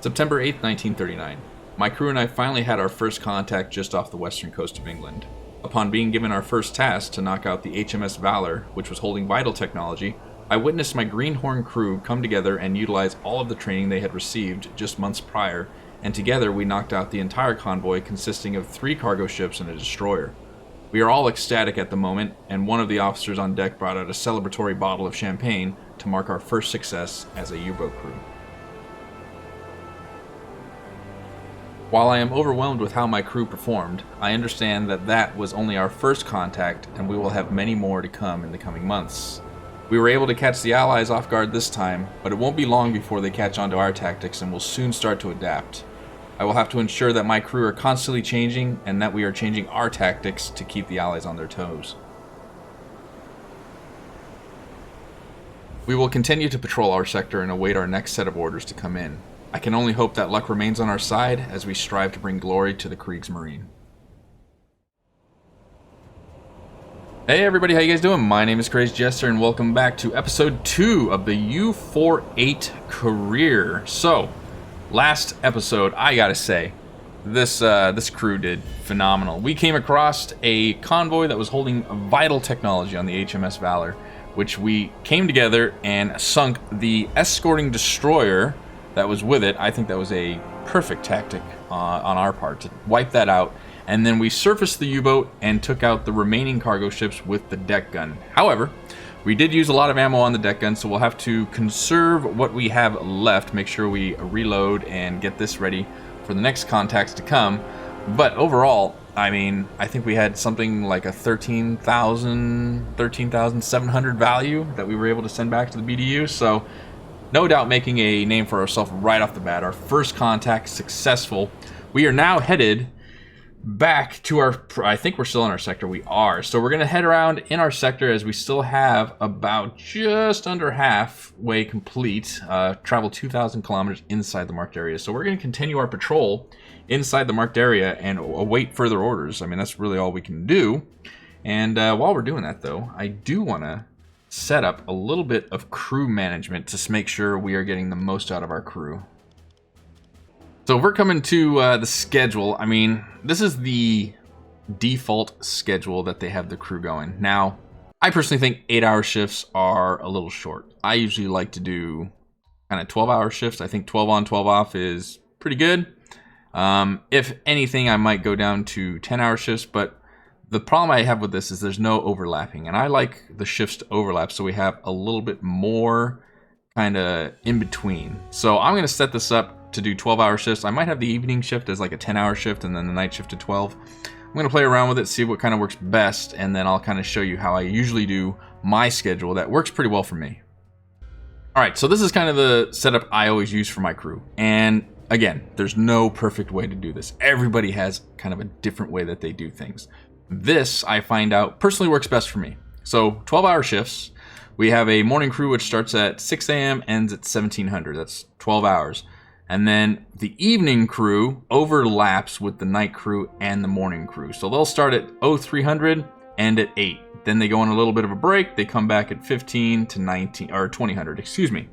September 8th, 1939. My crew and I finally had our first contact just off the western coast of England. Upon being given our first task to knock out the HMS Valor, which was holding vital technology, I witnessed my Greenhorn crew come together and utilize all of the training they had received just months prior, and together we knocked out the entire convoy consisting of 3 cargo ships and a destroyer. We are all ecstatic at the moment, and one of the officers on deck brought out a celebratory bottle of champagne to mark our first success as a U-boat crew. While I am overwhelmed with how my crew performed, I understand that that was only our first contact and we will have many more to come in the coming months. We were able to catch the Allies off guard this time, but it won't be long before they catch on to our tactics and will soon start to adapt. I will have to ensure that my crew are constantly changing and that we are changing our tactics to keep the Allies on their toes. We will continue to patrol our sector and await our next set of orders to come in. I can only hope that luck remains on our side as we strive to bring glory to the Kriegsmarine. Hey everybody, how you guys doing? My name is Crazy Jester and welcome back to episode 2 of the U-48 career. So, last episode, I gotta say, this crew did phenomenal. We came across a convoy that was holding vital technology on the HMS Valor, which we came together and sunk the escorting destroyer that was with it. I think that was a perfect tactic on our part to wipe that out. And then we surfaced the U-boat and took out the remaining cargo ships with the deck gun. However, we did use a lot of ammo on the deck gun, so we'll have to conserve what we have left, make sure we reload and get this ready for the next contacts to come. But overall, I mean, I think we had something like a 13,700 value that we were able to send back to the BDU, so no doubt making a name for ourselves right off the bat. Our first contact successful. We are now headed back to our, I think we're still in our sector. We are. So we're going to head around in our sector as we still have about just under halfway complete. Travel 2,000 kilometers inside the marked area. So we're going to continue our patrol inside the marked area and await further orders. I mean, that's really all we can do. And while we're doing that, though, I do want to set up a little bit of crew management to make sure we are getting the most out of our crew. So if we're coming to the schedule, I mean, this is the default schedule that they have the crew going. Now, I personally think 8-hour shifts are a little short. I usually like to do kind of 12-hour shifts. I think 12 on, 12 off is pretty good. If anything, I might go down to 10-hour shifts, but the problem I have with this is there's no overlapping, and I like the shifts to overlap so we have a little bit more kind of in between. So I'm going to set this up to do 12-hour shifts. I might have the evening shift as like a 10-hour shift and then the night shift to 12. I'm going to play around with it, see what kind of works best, and then I'll kind of show you how I usually do my schedule that works pretty well for me. Alright, so this is kind of the setup I always use for my crew. And again, there's no perfect way to do this. Everybody has kind of a different way that they do things. This, I find out, personally works best for me. So 12-hour shifts. We have a morning crew which starts at 6 a.m., ends at 1700. That's 12 hours. And then the evening crew overlaps with the night crew and the morning crew. So they'll start at 0300, end at 8. Then they go on a little bit of a break. They come back at 15 to 19, or 2000, excuse me.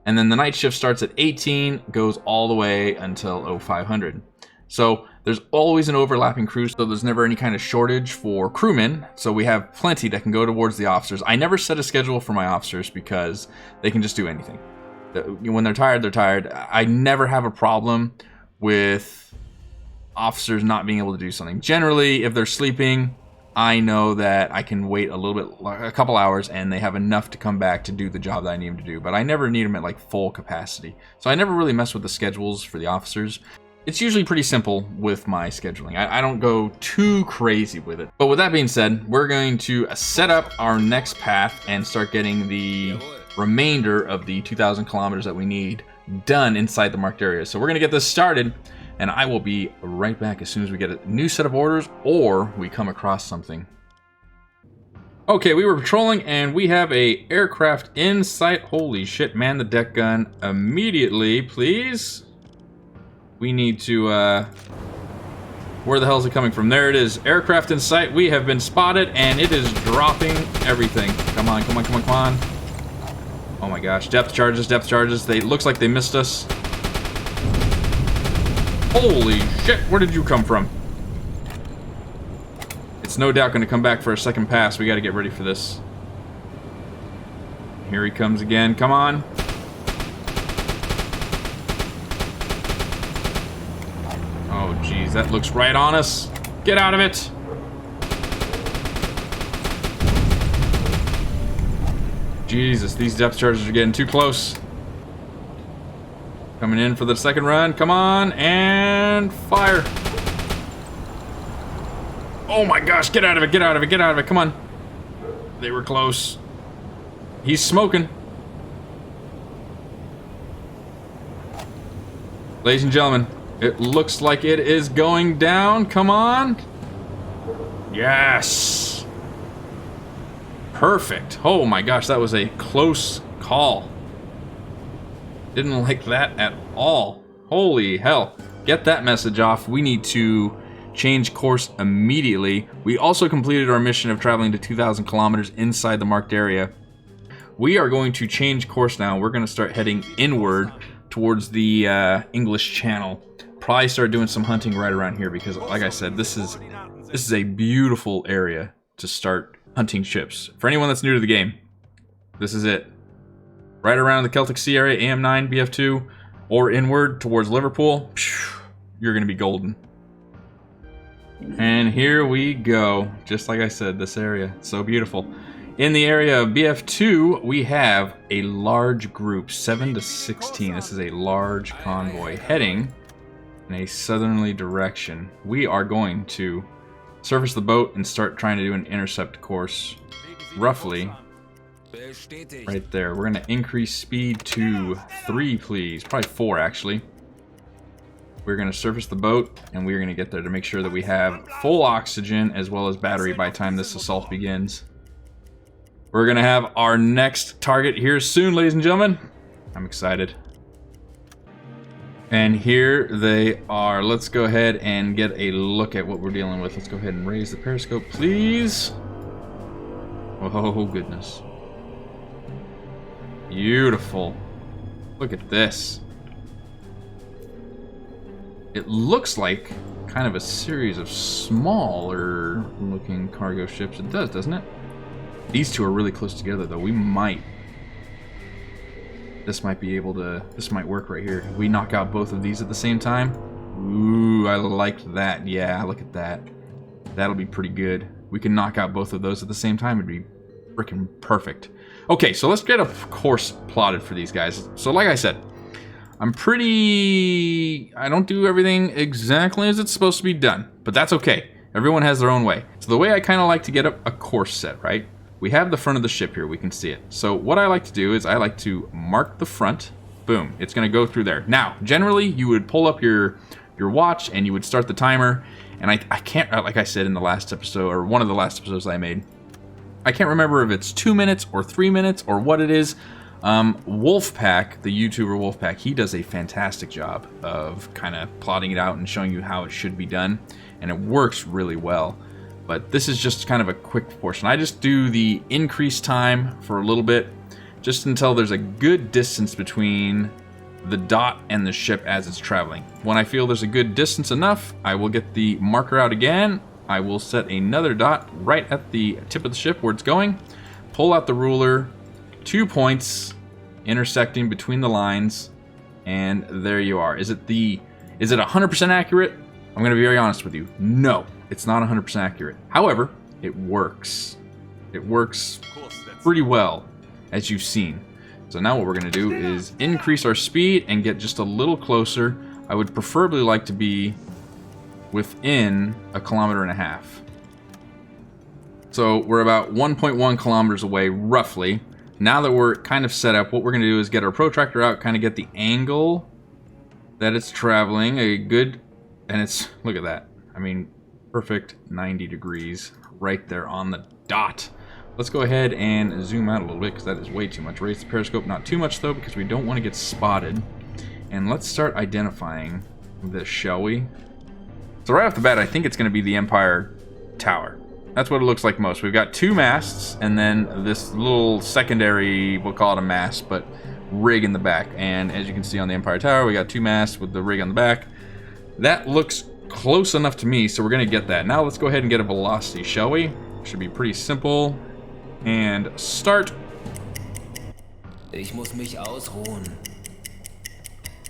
And then the night shift starts at 18, goes all the way until 0500. So there's always an overlapping crew, so there's never any kind of shortage for crewmen. So we have plenty that can go towards the officers. I never set a schedule for my officers because they can just do anything. When they're tired, they're tired. I never have a problem with officers not being able to do something. Generally, if they're sleeping, I know that I can wait a little bit, a couple hours, and they have enough to come back to do the job that I need them to do. But I never need them at like full capacity. So I never really mess with the schedules for the officers. It's usually pretty simple with my scheduling. I don't go too crazy with it. But with that being said, we're going to set up our next path and start getting the remainder of the 2,000 kilometers that we need done inside the marked area. So we're going to get this started, and I will be right back as soon as we get a new set of orders or we come across something. Okay, we were patrolling and we have a aircraft in sight. Holy shit, man the deck gun immediately, please. We need to, where the hell is it coming from? There it is, aircraft in sight. We have been spotted and it is dropping everything. Come on, come on, come on, come on. Oh my gosh, depth charges, depth charges. Looks like they missed us. Holy shit, where did you come from? It's no doubt going to come back for a second pass. We got to get ready for this. Here he comes again. Come on. Oh, geez, that looks right on us. Get out of it. Jesus, these depth charges are getting too close. Coming in for the second run. Come on, and fire. Oh my gosh, get out of it, get out of it, get out of it. Come on. They were close. He's smoking. Ladies and gentlemen, it looks like it is going down. Come on. Yes. Perfect. Oh my gosh, that was a close call. Didn't like that at all. Holy hell. Get that message off. We need to change course immediately. We also completed our mission of traveling to 2,000 kilometers inside the marked area. We are going to change course now. We're going to start heading inward towards the English Channel. Probably start doing some hunting right around here because, like I said, this is a beautiful area to start hunting ships. For anyone that's new to the game, this is it. Right around the Celtic Sea area, AM9, BF2, or inward towards Liverpool, you're going to be golden. And here we go. Just like I said, this area, so beautiful. In the area of BF2, we have a large group, 7 to 16. This is a large convoy heading in a southerly direction. We are going to surface the boat and start trying to do an intercept course, roughly right there. We're going to increase speed to 3, please. Probably 4, actually. We're going to surface the boat, and we're going to get there to make sure that we have full oxygen as well as battery by the time this assault begins. We're going to have our next target here soon, ladies and gentlemen. I'm excited. And here they are. Let's go ahead and get a look at what we're dealing with. Let's go ahead and raise the periscope, please. Oh, goodness. Beautiful. Look at this. It looks like kind of a series of smaller looking cargo ships. It does, doesn't it? These two are really close together, though. We might... This might be able to... This might work right here. If we knock out both of these at the same time. Ooh, I like that. Yeah, look at that. That'll be pretty good. We can knock out both of those at the same time. It'd be freaking perfect. Okay, so let's get a course plotted for these guys. So like I said, I'm pretty... I don't do everything exactly as it's supposed to be done, but that's okay. Everyone has their own way. So the way I kind of like to get a course set, right? We have the front of the ship here. We can see it. So what I like to do is I like to mark the front. Boom. It's going to go through there. Now, generally, you would pull up your watch and you would start the timer. And I can't, like I said in the last episode, or one of the last episodes I made, I can't remember if it's 2 minutes or 3 minutes or what it is. Wolfpack, the YouTuber Wolfpack, he does a fantastic job of kind of plotting it out and showing you how it should be done. And it works really well. But this is just kind of a quick portion. I just do the increased time for a little bit, just until there's a good distance between the dot and the ship as it's traveling. When I feel there's a good distance enough, I will get the marker out again. I will set another dot right at the tip of the ship where it's going, pull out the ruler, 2 points intersecting between the lines, and there you are. Is it 100% accurate? I'm going to be very honest with you. No, it's not 100% accurate. However, it works. It works pretty well, as you've seen. So now what we're going to do is increase our speed and get just a little closer. I would preferably like to be within 1.5 kilometers. So we're about 1.1 kilometers away, roughly. Now that we're kind of set up, what we're going to do is get our protractor out, kind of get the angle that it's traveling, a good... And it's, look at that. I mean, perfect 90 degrees right there on the dot. Let's go ahead and zoom out a little bit because that is way too much. Raise the periscope, not too much though, because we don't want to get spotted. And let's start identifying this, shall we? So right off the bat, I think it's going to be the Empire Tower. That's what it looks like most. We've got 2 masts and then this little secondary, we'll call it a mast, but rig in the back. And as you can see on the Empire Tower, we got 2 masts with the rig on the back. That looks close enough to me, so we're going to get that. Now let's go ahead and get a velocity, shall we? Should be pretty simple. And start. Ich muss mich ausruhen.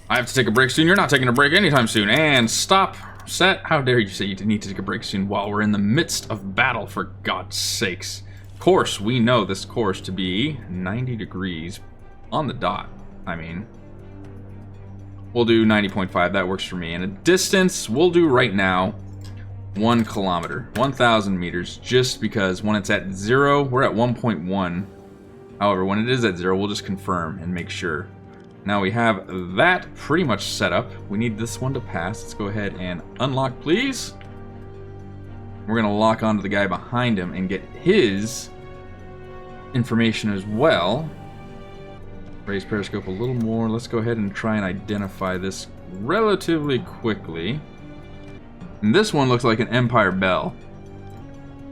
I have to take a break soon. You're not taking a break anytime soon. And stop. Set. How dare you say you need to take a break soon while we're in the midst of battle, for God's sakes. Course, we know this course to be 90 degrees on the dot. I mean, we'll do 90.5. That works for me. And a distance, we'll do right now 1 kilometer, 1,000 meters, just because when it's at 0, we're at 1.1. However, when it is at 0, we'll just confirm and make sure. Now we have that pretty much set up. We need this one to pass. Let's go ahead and unlock, please. We're going to lock onto the guy behind him and get his information as well. Raise periscope a little more. Let's go ahead and try and identify this relatively quickly. And this one looks like an Empire Bell.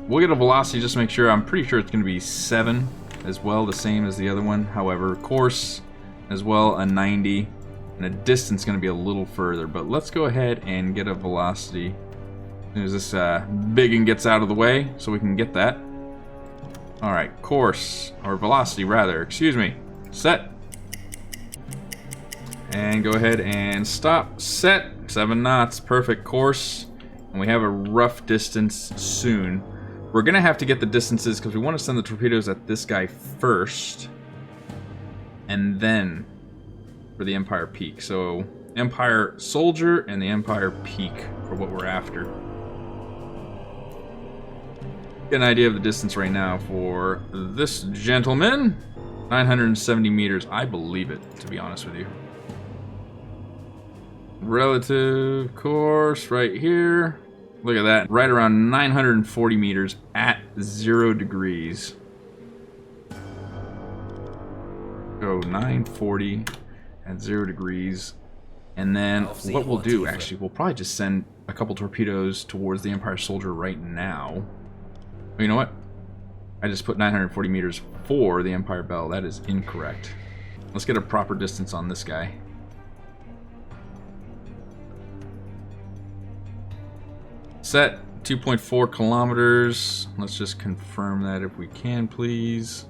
We'll get a velocity just to make sure. I'm pretty sure it's going to be 7 as well, the same as the other one. However, course as well, a 90, and a distance going to be a little further. But let's go ahead and get a velocity as soon as this biggin gets out of the way, so we can get that. All right, course, or velocity rather, excuse me. Set. And go ahead and stop. Set. 7 knots, perfect course. And we have a rough distance soon. We're going to have to get the distances because we want to send the torpedoes at this guy first. And then for the Empire Peak. So Empire Soldier and the Empire Peak are what we're after. Get an idea of the distance right now for this gentleman. 970 meters. I believe it, to be honest with you. Relative course right here. Look at that. Right around 940 meters at 0 degrees. Go 940 at 0 degrees. And then what we'll do, actually, we'll probably just send a couple torpedoes towards the Empire Soldier right now. Oh, you know what? I just put 940 meters for the Empire Bell. That is incorrect. Let's get a proper distance on this guy. Set 2.4 kilometers. Let's just confirm that if we can, please.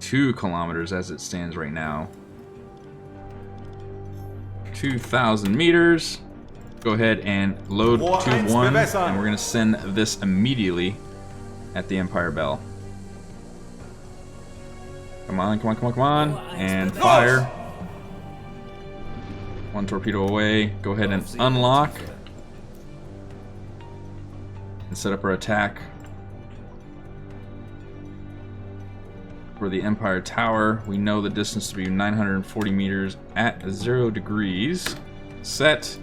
2 kilometers as it stands right now. 2,000 meters. Go ahead and load 2-1, and we're going to send this immediately at the Empire Bell. Come on, come on, come on, come on. And fire. 1 torpedo away. Go ahead and unlock. And set up our attack for the Empire Tower. We know the distance to be 940 meters at 0 degrees. Set.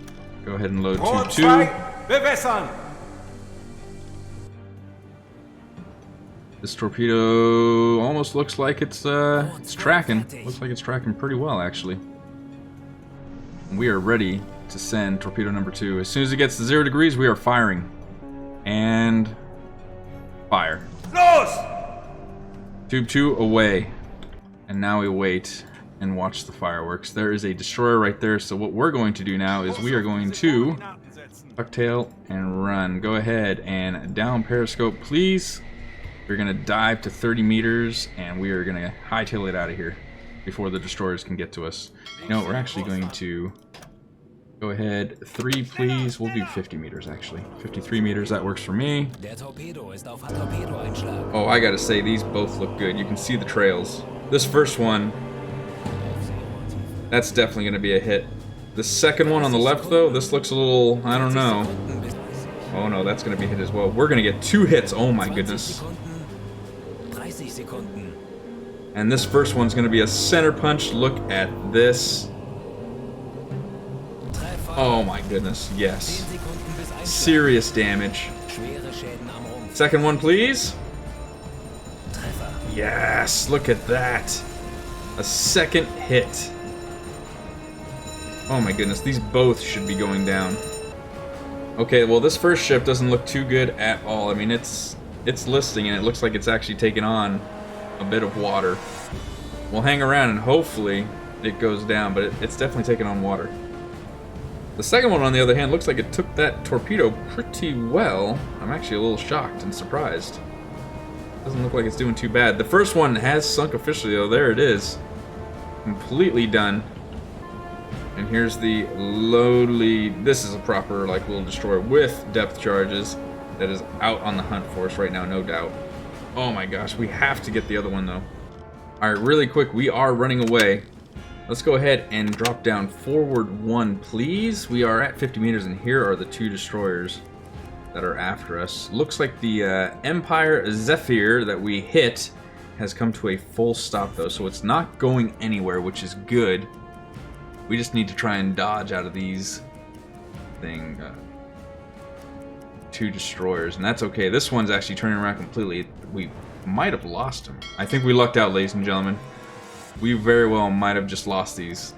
Go ahead and load 2-2. This torpedo almost looks like it's tracking. Looks like it's tracking pretty well, actually. We are ready to send torpedo number 2. As soon as it gets to 0 degrees, we are firing. And fire. Tube 2 away. And now we wait and watch the fireworks. There is a destroyer right there, so what we're going to do now is we are going to ducktail and run. Go ahead and down periscope, please. We're going to dive to 30 meters, and we are going to hightail it out of here before the destroyers can get to us. You know what, we're actually going to go ahead, 3 please. We'll do 50 meters actually. 53 meters, that works for me. Oh, I gotta say, these both look good. You can see the trails. This first one, that's definitely gonna be a hit. The second one on the left though, this looks a little, I don't know. Oh no, that's gonna be a hit as well. We're gonna get 2 hits, oh my goodness. And this first one's gonna be a center punch. Look at this. Oh my goodness, yes. Serious damage. Second one, please. Yes, look at that. A second hit. Oh my goodness, these both should be going down. Okay, well this first ship doesn't look too good at all. I mean, it's listing and it looks like it's actually taking on a bit of water. We'll hang around and hopefully it goes down, but it's definitely taking on water. The second one, on the other hand, looks like it took that torpedo pretty well. I'm actually a little shocked and surprised. Doesn't look like it's doing too bad. The first one has sunk officially, though. There it is. Completely done. And here's the lowly... This is a proper, like, little destroyer with depth charges that is out on the hunt for us right now, no doubt. Oh my gosh, we have to get the other one, though. Alright, really quick, we are running away. Let's go ahead and drop down forward 1, please. We are at 50 meters, and here are the 2 destroyers that are after us. Looks like the Empire Zephyr that we hit has come to a full stop, though, so it's not going anywhere, which is good. We just need to try and dodge out of these 2 destroyers, and that's okay. This one's actually turning around completely. We might have lost him. I think we lucked out, ladies and gentlemen. We very well might have just lost these.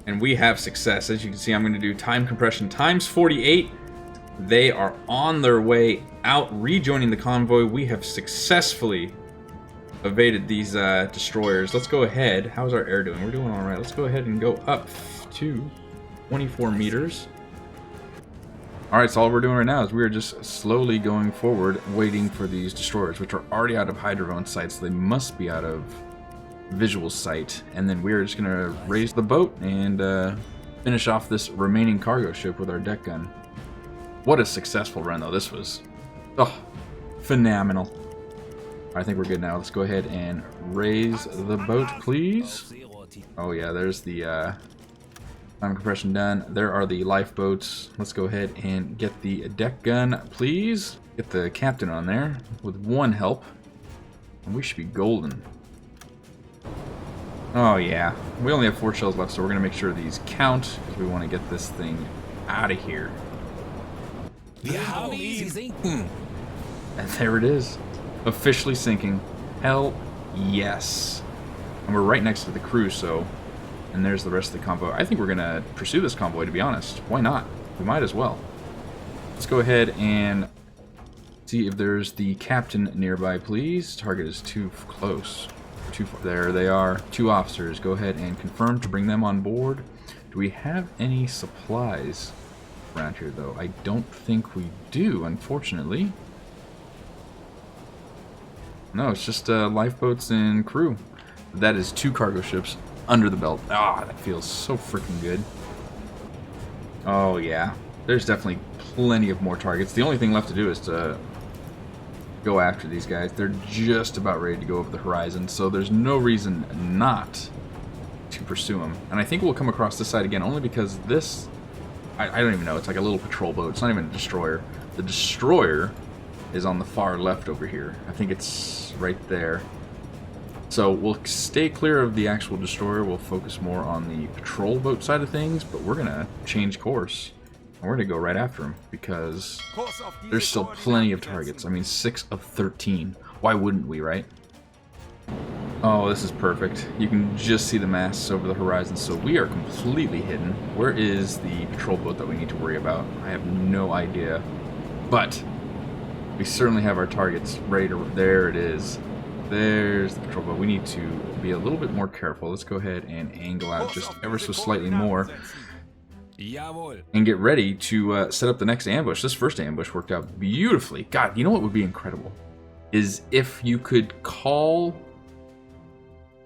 And we have success. As you can see, I'm going to do time compression times 48. They are on their way out, rejoining the convoy. We have successfully evaded these destroyers. Let's go ahead. How's our air doing? We're doing all right. Let's go ahead and go up to 24 meters. All right, so all we're doing right now is we are just slowly going forward, waiting for these destroyers, which are already out of hydrodrone sight, so they must be out of visual sight. And then we're just going to raise the boat and finish off this remaining cargo ship with our deck gun. What a successful run, though. This was, phenomenal. I think we're good now. Let's go ahead and raise the boat, please. Oh yeah, there's the time compression done. There are the lifeboats. Let's go ahead and get the deck gun, please. Get the captain on there with 1 help. And we should be golden. Oh yeah, we only have 4 shells left, so we're going to make sure these count, because we want to get this thing out of here. And there it is. Officially sinking. Hell yes. And we're right next to the crew, so... And there's the rest of the convoy. I think we're going to pursue this convoy, to be honest. Why not? We might as well. Let's go ahead and see if there's the captain nearby, please. Target is too close. Too far. There they are. 2 officers. Go ahead and confirm to bring them on board. Do we have any supplies around here, though? I don't think we do, unfortunately. No, it's just lifeboats and crew. That is 2 cargo ships under the belt. Ah, that feels so freaking good. Oh yeah, there's definitely plenty of more targets. The only thing left to do is to go after these guys. They're just about ready to go over the horizon, so there's no reason not to pursue them. And I think we'll come across this side again, only because this... I don't even know. It's like a little patrol boat. It's not even a destroyer. The destroyer is on the far left over here. I think it's right there. So we'll stay clear of the actual destroyer. We'll focus more on the patrol boat side of things, but we're going to change course. And we're going to go right after him because there's still plenty of targets. I mean, 6 of 13. Why wouldn't we, right? Oh, this is perfect. You can just see the masts over the horizon, so we are completely hidden. Where is the patrol boat that we need to worry about? I have no idea. But we certainly have our targets ready to... There it is. There's the patrol boat. We need to be a little bit more careful. Let's go ahead and angle out just ever so slightly more. And get ready to set up the next ambush. This first ambush worked out beautifully. God, you know what would be incredible? Is if you could call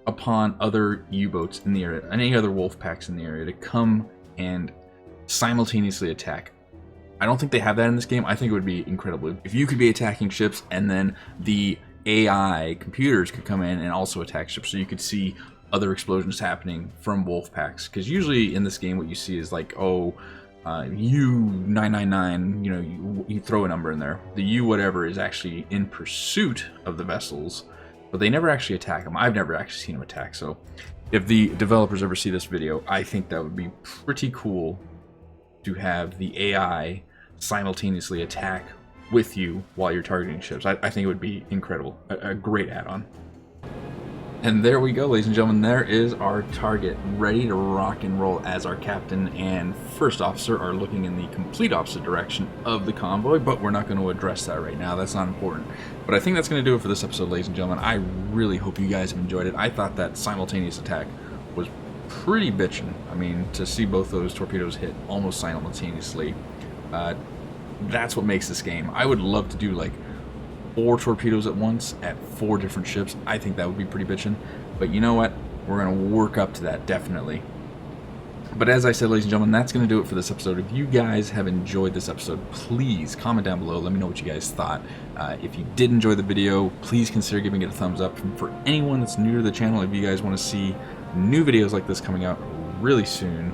upon other U-boats in the area, any other wolf packs in the area, to come and simultaneously attack. I don't think they have that in this game. I think it would be incredible if you could be attacking ships and then the AI computers could come in and also attack ships, so you could see other explosions happening from wolf packs. Because usually in this game what you see is like, oh, U-999, you know, you throw a number in there. The U whatever is actually in pursuit of the vessels, but they never actually attack them. I've never actually seen them attack, so if the developers ever see this video, I think that would be pretty cool to have the AI simultaneously attack with you while you're targeting ships. I think it would be incredible. A great add-on. And there we go, ladies and gentlemen. There is our target, ready to rock and roll as our captain and first officer are looking in the complete opposite direction of the convoy, but we're not going to address that right now. That's not important. But I think that's going to do it for this episode, ladies and gentlemen. I really hope you guys have enjoyed it. I thought that simultaneous attack was pretty bitchin'. I mean, to see both those torpedoes hit almost simultaneously, that's what makes this game. I would love to do like 4 torpedoes at once at 4 different ships. I think that would be pretty bitchin'. But you know what? We're going to work up to that, definitely. But as I said, ladies and gentlemen, that's going to do it for this episode. If you guys have enjoyed this episode, please comment down below. Let me know what you guys thought. If you did enjoy the video, please consider giving it a thumbs up. For anyone that's new to the channel, if you guys want to see new videos like this coming out really soon,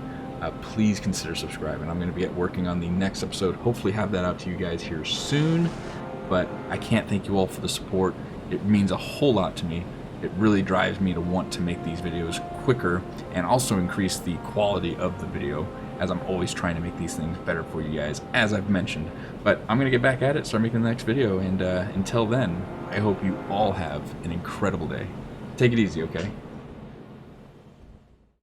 please consider subscribing. I'm going to get working on the next episode. Hopefully have that out to you guys here soon. But I can't thank you all for the support. It means a whole lot to me. It really drives me to want to make these videos quicker and also increase the quality of the video, as I'm always trying to make these things better for you guys, as I've mentioned. But I'm going to get back at it, start making the next video, and until then, I hope you all have an incredible day. Take it easy, okay?